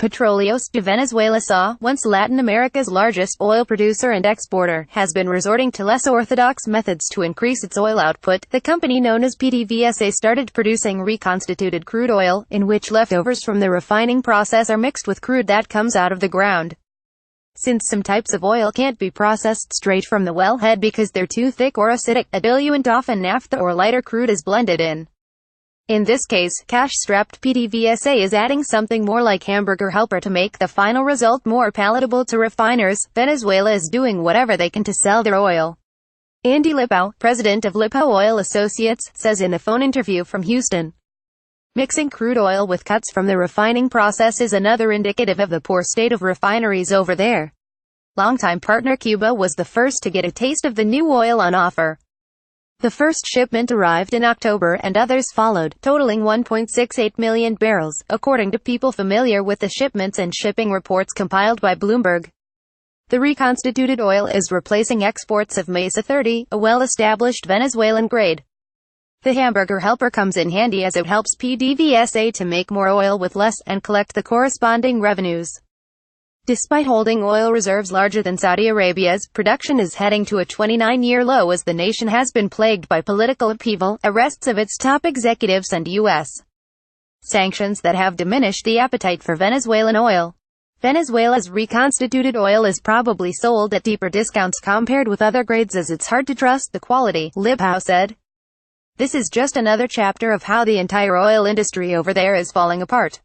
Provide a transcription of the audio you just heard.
Petroleos de Venezuela SA, once Latin America's largest oil producer and exporter, has been resorting to less orthodox methods to increase its oil output. The company known as PDVSA started producing reconstituted crude oil, in which leftovers from the refining process are mixed with crude that comes out of the ground. Since some types of oil can't be processed straight from the wellhead because they're too thick or acidic, a diluent, often naphtha or lighter crude, is blended in. In this case, cash-strapped PDVSA is adding something more like hamburger helper to make the final result more palatable to refiners. Venezuela is doing whatever they can to sell their oil. Andy Lipau, president of Lipau Oil Associates, says in a phone interview from Houston, "Mixing crude oil with cuts from the refining process is another indicative of the poor state of refineries over there." Longtime partner Cuba was the first to get a taste of the new oil on offer. The first shipment arrived in October and others followed, totaling 1.68 million barrels, according to people familiar with the shipments and shipping reports compiled by Bloomberg. The reconstituted oil is replacing exports of Mesa 30, a well-established Venezuelan grade. The hamburger helper comes in handy as it helps PDVSA to make more oil with less, and collect the corresponding revenues. Despite holding oil reserves larger than Saudi Arabia's, production is heading to a 29-year low as the nation has been plagued by political upheaval, arrests of its top executives, and U.S. sanctions that have diminished the appetite for Venezuelan oil. Venezuela's reconstituted oil is probably sold at deeper discounts compared with other grades as it's hard to trust the quality, Lipau said. "This is just another chapter of how the entire oil industry over there is falling apart.